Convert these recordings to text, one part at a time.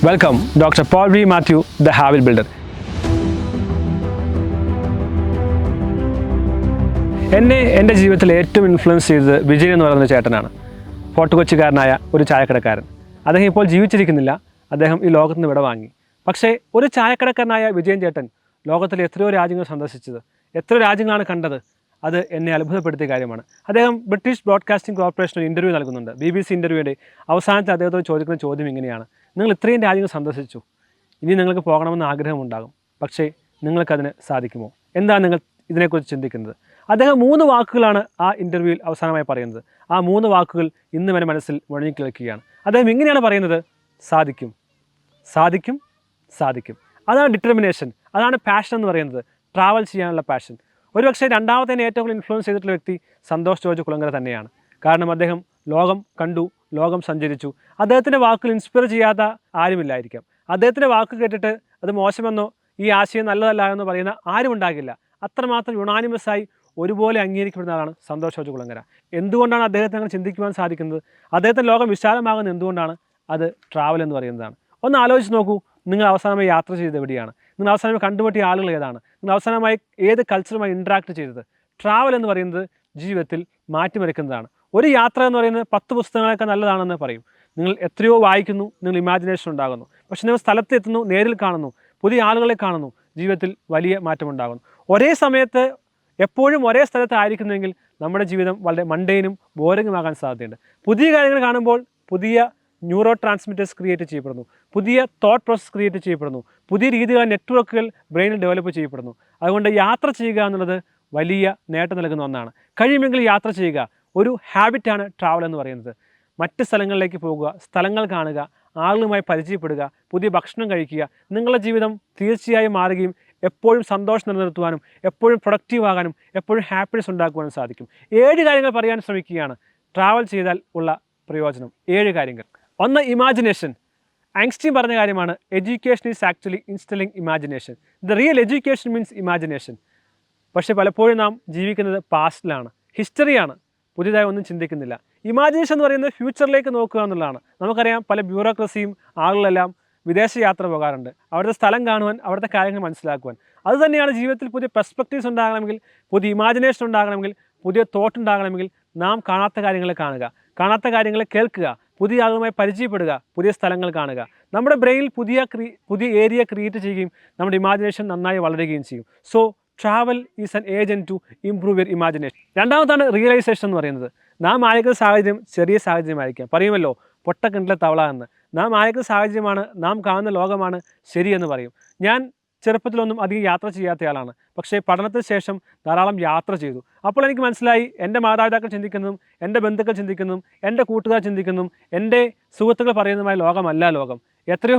Welcome doctor Paul V Mathew, the habit builder. എന്നെ എൻ്റെ ജീവിതത്തിൽ ഏറ്റവും ഇൻഫ്ലുവൻസ് ചെയ്തത് വിജയൻ എന്ന് പറയുന്ന ചേട്ടനാണ്. ഫോർട്ട് കൊച്ചിക്കാരനായ ഒരു ചായക്കടക്കാരൻ. അദ്ദേഹം ഇപ്പോൾ ജീവിച്ചിരിക്കുന്നില്ല. അദ്ദേഹം ഈ ലോകത്ത് നിന്ന് വിടവാങ്ങി. പക്ഷേ ഒരു ചായക്കടക്കാരനായ വിജയൻ ചേട്ടൻ ലോകത്തിലെ എത്രയോ രാജ്യങ്ങൾ സന്ദർശിച്ചത്, എത്രയോ രാജ്യങ്ങളാണ് കണ്ടത്. അത് എന്നെ അത്ഭുതപ്പെടുത്തിയ കാര്യമാണ്. അദ്ദേഹം ബ്രിട്ടീഷ് ബ്രോഡ്കാസ്റ്റിംഗ് കോർപ്പറേഷൻ ഒരു ഇൻ്റർവ്യൂ നൽകുന്നുണ്ട്. BBC ഇൻ്റർവ്യൂവിൻ്റെ അവസാനത്തെ അദ്ദേഹത്തോട് ചോദിക്കുന്ന ചോദ്യം ഇങ്ങനെയാണ്: നിങ്ങൾ ഇത്രയും രാജ്യങ്ങൾ സന്ദർശിച്ചു, ഇനി നിങ്ങൾക്ക് പോകണമെന്ന് ആഗ്രഹമുണ്ടാകും, പക്ഷേ നിങ്ങൾക്കതിന് സാധിക്കുമോ? എന്താണ് നിങ്ങൾ ഇതിനെക്കുറിച്ച് ചിന്തിക്കുന്നത്? അദ്ദേഹം 3 വാക്കുകളാണ് ആ ഇൻ്റർവ്യൂവിൽ അവസാനമായി പറയുന്നത്. ആ 3 വാക്കുകൾ ഇന്നും എൻ്റെ മനസ്സിൽ മുഴങ്ങിക്കേൾക്കുകയാണ്. അദ്ദേഹം ഇങ്ങനെയാണ് പറയുന്നത്: സാധിക്കും, സാധിക്കും, സാധിക്കും. അതാണ് ഡിറ്റർമിനേഷൻ, അതാണ് പാഷൻ എന്ന് പറയുന്നത്. ട്രാവൽ ചെയ്യാനുള്ള പാഷൻ. ഒരുപക്ഷെ രണ്ടാമത്തെ ഏറ്റവും കൂടുതൽ ഇൻഫ്ലുവൻസ് ചെയ്തിട്ടുള്ള വ്യക്തി സന്തോഷ് ജോർജ് കുളങ്ങര തന്നെയാണ്. കാരണം അദ്ദേഹം ലോകം കണ്ടു, ലോകം സഞ്ചരിച്ചു. അദ്ദേഹത്തിൻ്റെ വാക്കുകൾ ഇൻസ്പയർ ചെയ്യാത്ത ആരുമില്ലായിരിക്കാം. അദ്ദേഹത്തിൻ്റെ വാക്ക് കേട്ടിട്ട് അത് മോശമെന്നോ ഈ ആശയം നല്ലതല്ല എന്ന് പറയുന്ന ആരും ഉണ്ടാകില്ല. അത്രമാത്രം യുണാനിമസായി ഒരുപോലെ അംഗീകരിക്കപ്പെടുന്ന ആളാണ് സന്തോഷ് ജോർജ് കുളങ്ങര. എന്തുകൊണ്ടാണ് അദ്ദേഹത്തെ അങ്ങനെ ചിന്തിക്കുവാൻ സാധിക്കുന്നത്? അദ്ദേഹത്തിൻ്റെ ലോകം വിശാലമാകുന്നത് എന്തുകൊണ്ടാണ്? അത് ട്രാവൽ എന്ന് പറയുന്നതാണ്. ഒന്ന് ആലോചിച്ച് നോക്കൂ, നിങ്ങൾ അവസാനമായി യാത്ര ചെയ്തത് എവിടെയാണ്? നിങ്ങൾ അവസാനമായി കണ്ടുമുട്ടിയ ആളുകൾ ഏതാണ്? നിങ്ങൾ അവസാനമായി ഏത് കൾച്ചറുമായി ഇൻട്രാക്ട് ചെയ്തത്? ട്രാവൽ എന്ന് പറയുന്നത് ജീവിതത്തിൽ മാറ്റിമറിക്കുന്നതാണ്. ഒരു യാത്ര എന്ന് പറയുന്നത് 10 പുസ്തകങ്ങളൊക്കെ നല്ലതാണെന്ന് പറയും. നിങ്ങൾ എത്രയോ വായിക്കുന്നു, നിങ്ങൾ ഇമാജിനേഷൻ ഉണ്ടാകുന്നു. പക്ഷേ നിങ്ങൾ സ്ഥലത്തെത്തുന്നു, നേരിൽ കാണുന്നു, പുതിയ ആളുകളെ കാണുന്നു, ജീവിതത്തിൽ വലിയ മാറ്റമുണ്ടാകുന്നു. ഒരേ സമയത്ത് എപ്പോഴും ഒരേ സ്ഥലത്തായിരിക്കുന്നെങ്കിൽ നമ്മുടെ ജീവിതം വളരെ മണ്ടേനും ബോറിങ്ങുമാകാൻ സാധ്യതയുണ്ട്. പുതിയ കാര്യങ്ങൾ കാണുമ്പോൾ പുതിയ ന്യൂറോ ട്രാൻസ്മിറ്റേഴ്സ് ക്രിയേറ്റ് ചെയ്യപ്പെടുന്നു, പുതിയ തോട്ട് പ്രോസസ് ക്രിയേറ്റ് ചെയ്യപ്പെടുന്നു, പുതിയ രീതിയിലുള്ള നെറ്റ്വർക്കുകൾ ബ്രെയിനിൽ ഡെവലപ്പ് ചെയ്യപ്പെടുന്നു. അതുകൊണ്ട് യാത്ര ചെയ്യുക എന്നുള്ളത് വലിയ നേട്ടം നൽകുന്ന ഒന്നാണ്. കഴിയുമെങ്കിൽ യാത്ര ചെയ്യുക. ഒരു ഹാബിറ്റാണ് ട്രാവൽ എന്ന് പറയുന്നത്. മറ്റ് സ്ഥലങ്ങളിലേക്ക് പോകുക, സ്ഥലങ്ങൾ കാണുക, ആളുകളുമായി പരിചയപ്പെടുക, പുതിയ ഭക്ഷണം കഴിക്കുക. നിങ്ങളുടെ ജീവിതം തീർച്ചയായും മാറുകയും എപ്പോഴും സന്തോഷം നിലനിർത്തുവാനും എപ്പോഴും പ്രൊഡക്റ്റീവ് ആകാനും എപ്പോഴും ഹാപ്പിനെസ് ഉണ്ടാക്കുവാനും സാധിക്കും. 7 കാര്യങ്ങൾ പറയാൻ ശ്രമിക്കുകയാണ് ട്രാവൽ ചെയ്താൽ ഉള്ള പ്രയോജനം. 7 കാര്യങ്ങൾ. 1, ഇമാജിനേഷൻ. ഐൻസ്റ്റീൻ പറഞ്ഞ കാര്യമാണ്: education is actually instilling imagination. The real education means imagination. പക്ഷേ പലപ്പോഴും നാം ജീവിക്കുന്നത് പാസ്റ്റിലാണ്, ഹിസ്റ്ററിയാണ്, പുതിയതായി ഒന്നും ചിന്തിക്കുന്നില്ല. ഇമാജിനേഷൻ എന്ന് പറയുന്നത് ഫ്യൂച്ചറിലേക്ക് നോക്കുക എന്നുള്ളതാണ്. നമുക്കറിയാം, പല ബ്യൂറോക്രസിയും ആളുകളെല്ലാം വിദേശ യാത്ര പോകാറുണ്ട്, അവിടുത്തെ സ്ഥലം കാണുവാൻ, അവിടുത്തെ കാര്യങ്ങൾ മനസ്സിലാക്കുവാൻ. അതുതന്നെയാണ് ജീവിതത്തിൽ പുതിയ പെർസ്പെക്റ്റീവ്സ് ഉണ്ടാകണമെങ്കിൽ, പുതിയ ഇമാജിനേഷൻ ഉണ്ടാകണമെങ്കിൽ, പുതിയ തോട്ട് ഉണ്ടാകണമെങ്കിൽ നാം കാണാത്ത കാര്യങ്ങളെ കാണുക, കാണാത്ത കാര്യങ്ങളെ കേൾക്കുക, പുതിയ ആളുകളുമായി പരിചയപ്പെടുക, പുതിയ സ്ഥലങ്ങൾ കാണുക. നമ്മുടെ ബ്രെയിനിൽ പുതിയ ഏരിയ ക്രിയേറ്റ് ചെയ്യുകയും നമ്മുടെ ഇമാജിനേഷൻ നന്നായി വളരുകയും ചെയ്യും. So travel is an agent to improve your imagination. രണ്ടാമതാണ് റിയലൈസേഷൻ എന്ന് പറയുന്നത്. നാം ആയിരിക്കുന്ന സാഹചര്യം ചെറിയ സാഹചര്യമായിരിക്കാം. പറയുമല്ലോ, പൊട്ടക്കിണറ്റിലെ തവള എന്ന്. നാം ആയിരിക്കുന്ന സാഹചര്യമാണ്, നാം കാണുന്ന ലോകമാണ് ശരിയെന്ന് പറയും. ഞാൻ ചെറുപ്പത്തിലൊന്നും അധികം യാത്ര ചെയ്യാത്തയാളാണ്. പക്ഷേ പഠനത്തിന് ശേഷം ധാരാളം യാത്ര ചെയ്തു. അപ്പോൾ എനിക്ക് മനസ്സിലായി, എൻ്റെ മാതാപിതാക്കൾ ചിന്തിക്കുന്നതും എൻ്റെ ബന്ധുക്കൾ ചിന്തിക്കുന്നതും എൻ്റെ കൂട്ടുകാർ ചിന്തിക്കുന്നതും എൻ്റെ സുഹൃത്തുക്കൾ പറയുന്നതുമായ ലോകമല്ല ലോകം. എത്രയോ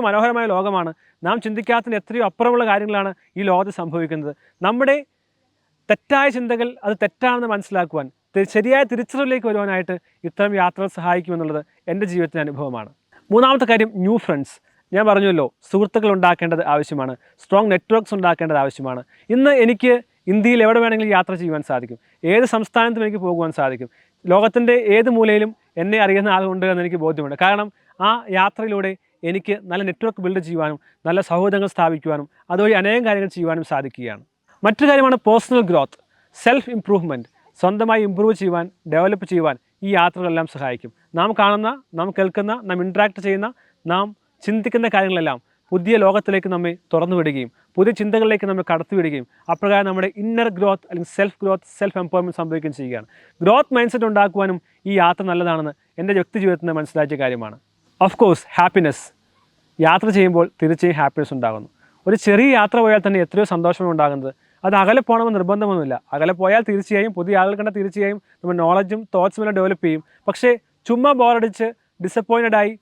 മനോഹരമായ ലോകമാണ്. നാം ചിന്തിക്കാത്തതിന് എത്രയോ അപ്പുറമുള്ള കാര്യങ്ങളാണ് ഈ ലോകത്ത് സംഭവിക്കുന്നത്. നമ്മുടെ തെറ്റായ ചിന്തകൾ അത് തെറ്റാണെന്ന് മനസ്സിലാക്കുവാൻ, ശരിയായ തിരിച്ചറിവിലേക്ക് വരുവാനായിട്ട് ഇത്തരം യാത്രകൾ സഹായിക്കുമെന്നുള്ളത് എൻ്റെ ജീവിതത്തിൻ്റെ അനുഭവമാണ്. മൂന്നാമത്തെ കാര്യം, ന്യൂ ഫ്രണ്ട്സ്. ഞാൻ പറഞ്ഞല്ലോ, സുഹൃത്തുക്കൾ ഉണ്ടാക്കേണ്ടത് ആവശ്യമാണ്, സ്ട്രോങ് നെറ്റ്വർക്ക്സ് ഉണ്ടാക്കേണ്ടത് ആവശ്യമാണ്. ഇന്ന് എനിക്ക് ഇന്ത്യയിൽ എവിടെ വേണമെങ്കിലും യാത്ര ചെയ്യുവാൻ സാധിക്കും, ഏത് സംസ്ഥാനത്തും എനിക്ക് പോകുവാൻ സാധിക്കും. ലോകത്തിൻ്റെ ഏത് മൂലയിലും എന്നെ അറിയുന്ന ആളുണ്ട് എന്ന് എനിക്ക് ബോധ്യമുണ്ട്. കാരണം ആ യാത്രയിലൂടെ എനിക്ക് നല്ല നെറ്റ്വർക്ക് ബിൽഡ് ചെയ്യുവാനും നല്ല സൗഹൃദങ്ങൾ സ്ഥാപിക്കുവാനും അതുവഴി അനേകം കാര്യങ്ങൾ ചെയ്യുവാനും സാധിക്കുകയാണ്. മറ്റൊരു കാര്യമാണ് പേഴ്സണൽ ഗ്രോത്ത്, സെൽഫ് ഇംപ്രൂവ്മെൻറ്റ്. സ്വന്തമായി ഇമ്പ്രൂവ് ചെയ്യുവാൻ, ഡെവലപ്പ് ചെയ്യുവാൻ ഈ യാത്രകളെല്ലാം സഹായിക്കും. നാം കാണുന്ന, നാം കേൾക്കുന്ന, നാം ഇൻട്രാക്ട് ചെയ്യുന്ന, നാം ചിന്തിക്കുന്ന കാര്യങ്ങളെല്ലാം പുതിയ ലോകത്തിലേക്ക് നമ്മെ തുറന്നു വിടുകയും പുതിയ ചിന്തകളിലേക്ക് നമ്മൾ കടത്തിവിടുകയും അപ്രകാരം നമ്മുടെ ഇന്നർ ഗ്രോത്ത് അല്ലെങ്കിൽ സെൽഫ് ഗ്രോത്ത്, സെൽഫ് എംപവർമെൻറ്റ് സംഭവിക്കുകയും ചെയ്യുകയാണ്. ഗ്രോത്ത് മൈൻഡ് സെറ്റ് ഉണ്ടാക്കുവാനും ഈ യാത്ര നല്ലതാണെന്ന് എൻ്റെ വ്യക്തി ജീവിതത്തിൽ നിന്ന് മനസ്സിലാക്കിയ കാര്യമാണ്. Of course, happiness. യാത്ര ചെയ്യുമ്പോൾ തീർച്ചയായും ഹാപ്പിനെസ് ഉണ്ടാകുന്നു. ഒരു ചെറിയ യാത്ര പോയാൽ തന്നെ എത്രയോ സന്തോഷമാണ് ഉണ്ടാകുന്നത്. അത് അകലെ പോകണമെന്ന് നിർബന്ധമൊന്നുമില്ല. അകലെ പോയാൽ തീർച്ചയായും പുതിയ ആളുകൾ കണ്ട തീർച്ചയായും നമ്മൾ നോളജും തോട്ട്സും എല്ലാം ഡെവലപ്പ് ചെയ്യും. പക്ഷേ ചുമ്മാ ബോറടിച്ച് ഡിസപ്പോയിൻറ്റഡായി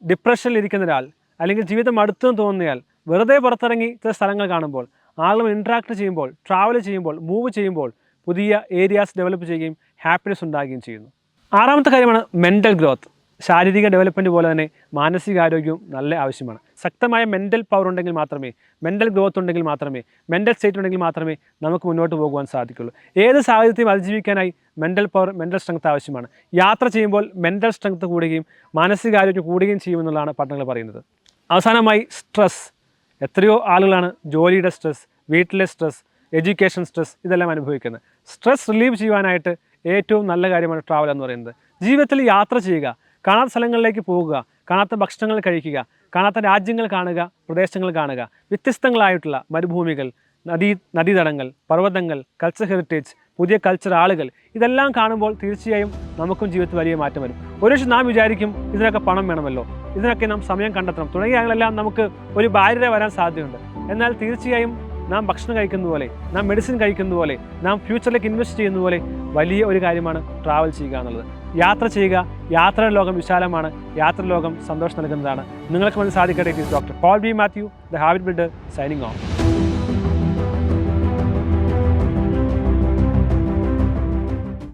ഡിപ്രഷനിലിരിക്കുന്ന ഒരാൾ, അല്ലെങ്കിൽ ജീവിതം അടുത്തെന്ന് തോന്നുന്നയാൾ വെറുതെ പുറത്തിറങ്ങി ചില സ്ഥലങ്ങൾ കാണുമ്പോൾ, ആളുകൾ ഇൻട്രാക്ട് ചെയ്യുമ്പോൾ, ട്രാവൽ ചെയ്യുമ്പോൾ, മൂവ് ചെയ്യുമ്പോൾ പുതിയ ഏരിയാസ് ഡെവലപ്പ് ചെയ്യുകയും ഹാപ്പിനെസ് ഉണ്ടാകുകയും ചെയ്യുന്നു. ആറാമത്തെ കാര്യമാണ് മെൻ്റൽ ഗ്രോത്ത്. ശാരീരിക ഡെവലപ്മെൻറ്റ് പോലെ തന്നെ മാനസികാരോഗ്യവും നല്ല ആവശ്യമാണ്. ശക്തമായ മെൻ്റൽ പവർ ഉണ്ടെങ്കിൽ മാത്രമേ, മെൻ്റൽ ഗ്രോത്ത് ഉണ്ടെങ്കിൽ മാത്രമേ, മെൻ്റൽ സ്റ്റേറ്റ് ഉണ്ടെങ്കിൽ മാത്രമേ നമുക്ക് മുന്നോട്ട് പോകുവാൻ സാധിക്കുള്ളൂ. ഏത് സാഹചര്യത്തെയും അതിജീവിക്കാനായി മെൻ്റൽ പവർ, മെൻ്റൽ സ്ട്രെങ്ത് ആവശ്യമാണ്. യാത്ര ചെയ്യുമ്പോൾ മെൻ്റൽ സ്ട്രെങ്ത് കൂടുകയും മാനസികാരോഗ്യം കൂടുകയും ചെയ്യുമെന്നുള്ളതാണ് പഠനങ്ങൾ പറയുന്നത്. അവസാനമായി സ്ട്രെസ്. എത്രയോ ആളുകളാണ് ജോലിയുടെ സ്ട്രെസ്, വീട്ടിലെ സ്ട്രെസ്, എഡ്യൂക്കേഷൻ സ്ട്രെസ് ഇതെല്ലാം അനുഭവിക്കുന്നത്. സ്ട്രെസ് റിലീവ് ചെയ്യുവാനായിട്ട് ഏറ്റവും നല്ല കാര്യമാണ് ട്രാവൽ എന്ന് പറയുന്നത്. ജീവിതത്തിൽ യാത്ര ചെയ്യുക, കാണാത്ത സ്ഥലങ്ങളിലേക്ക് പോകുക, കാണാത്ത ഭക്ഷണങ്ങൾ കഴിക്കുക, കാണാത്ത രാജ്യങ്ങൾ കാണുക, പ്രദേശങ്ങൾ കാണുക, വ്യത്യസ്തങ്ങളായിട്ടുള്ള മരുഭൂമികൾ, നദീതടങ്ങൾ, പർവ്വതങ്ങൾ, കൾച്ചർ ഹെറിറ്റേജ്, പുതിയ കൾച്ചർ ആളുകൾ, ഇതെല്ലാം കാണുമ്പോൾ തീർച്ചയായും നമുക്കും ജീവിതത്തിൽ വലിയ മാറ്റം വരും. ഒരുപക്ഷെ നാം വിചാരിക്കും ഇതിനൊക്കെ പണം വേണമല്ലോ, ഇതിനൊക്കെ നാം സമയം കണ്ടെത്തണം തുടങ്ങിയ കാര്യങ്ങളെല്ലാം നമുക്ക് ഒരു ബാധ്യത വരാൻ സാധ്യതയുണ്ട്. എന്നാൽ തീർച്ചയായും നാം ഭക്ഷണം കഴിക്കുന്ന പോലെ, നാം മെഡിസിൻ കഴിക്കുന്ന പോലെ, നാം ഫ്യൂച്ചറിലേക്ക് ഇൻവെസ്റ്റ് ചെയ്യുന്ന പോലെ വലിയ ഒരു കാര്യമാണ് ട്രാവൽ ചെയ്യുക എന്നുള്ളത്. യാത്ര ചെയ്യുക. യാത്രയുടെ ലോകം വിശാലമാണ്. യാത്ര ലോകം സന്തോഷം നൽകുന്നതാണ്. നിങ്ങൾക്ക് മനസ്സിൽ സാധിക്കട്ടെ. It is doctor Paul B Mathew, the habit builder, signing of.